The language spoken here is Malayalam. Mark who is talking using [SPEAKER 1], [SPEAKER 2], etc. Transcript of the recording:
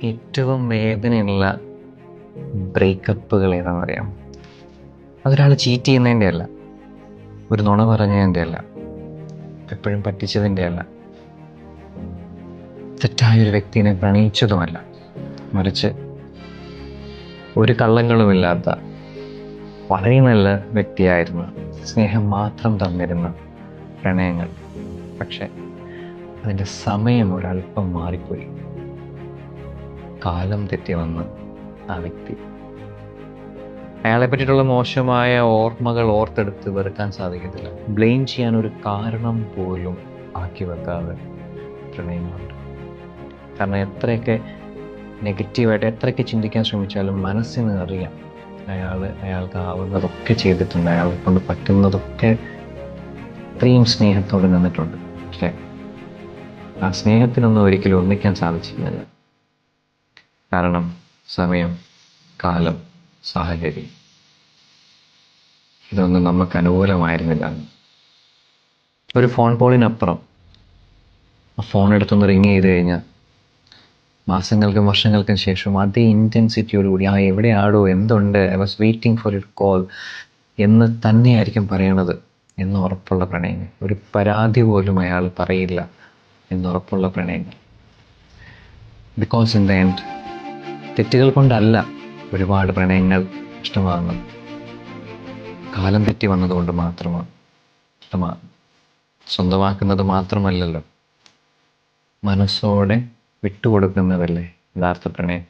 [SPEAKER 1] ഏറ്റവും വേദനയുള്ള ബ്രേക്കപ്പുകൾ ഏതാണെന്ന് അറിയാം? അതൊരാൾ ചീറ്റ് ചെയ്യുന്നതിൻ്റെ അല്ല, ഒരു നുണ പറഞ്ഞതിൻ്റെ അല്ല, എപ്പോഴും പറ്റിച്ചതിൻ്റെ അല്ല, തെറ്റായൊരു വ്യക്തിനെ പ്രണയിച്ചതുമല്ല, മറിച്ച് ഒരു കള്ളങ്ങളുമില്ലാത്ത വളരെ നല്ല വ്യക്തിയായിരുന്നു, സ്നേഹം മാത്രം തന്നിരുന്ന പ്രണയങ്ങൾ. പക്ഷെ അതിൻ്റെ സമയം ഒരല്പം മാറിപ്പോയി. കാലം തെറ്റി വന്ന് ആ വ്യക്തി, അയാളെ പറ്റിയിട്ടുള്ള മോശമായ ഓർമ്മകൾ ഓർത്തെടുത്ത് വെറുക്കാൻ സാധിക്കത്തില്ല. ബ്ലെയിം ചെയ്യാൻ ഒരു കാരണം പോലും ആക്കി വെക്കാതെ പ്രണയങ്ങളുണ്ട്. കാരണം എത്രയൊക്കെ നെഗറ്റീവായിട്ട് എത്രയൊക്കെ ചിന്തിക്കാൻ ശ്രമിച്ചാലും മനസ്സിന് അറിയാം അയാൾക്ക് ആവുന്നതൊക്കെ ചെയ്തിട്ടുണ്ട്, അയാളെ കൊണ്ട് പറ്റുന്നതൊക്കെ ഇത്രയും സ്നേഹത്തോടെ നിന്നിട്ടുണ്ട്. പക്ഷേ ആ സ്നേഹത്തിനൊന്നും ഒരിക്കലും ഒന്നിക്കാൻ സാധിച്ചില്ല. കാരണം സമയം, കാലം, സാഹചര്യം ഇതൊന്നും നമുക്ക് അനുകൂലമായിരുന്നില്ല. ഒരു ഫോൺ കോളിനപ്പുറം ആ ഫോൺ എടുത്തൊന്ന് റിങ് ചെയ്ത് കഴിഞ്ഞാൽ മാസങ്ങൾക്കും വർഷങ്ങൾക്കും ശേഷം അതേ ഇൻറ്റൻസിറ്റിയോടുകൂടി എവിടെയാടോ, എന്തുണ്ട്, I was waiting for your call എന്ന് തന്നെയായിരിക്കും പറയണത് എന്ന് ഉറപ്പുള്ള പ്രണയങ്ങൾ. ഒരു പരാതി പോലും അയാൾ പറയില്ല എന്നുറപ്പുള്ള പ്രണയങ്ങൾ. ബിക്കോസ് ഇൻ ദ എൻഡ് തെറ്റുകൾ കൊണ്ടല്ല ഒരുപാട് പ്രണയങ്ങൾ ഇഷ്ടമാകുന്നത്, കാലം തെറ്റി വന്നതുകൊണ്ട് മാത്രമാണ് ഇഷ്ടമാകുന്നത്. സ്വന്തമാക്കുന്നത് മാത്രമല്ലല്ലോ, മനസ്സോടെ വിട്ടുകൊടുക്കുന്നതല്ലേ യഥാർത്ഥ പ്രണയം.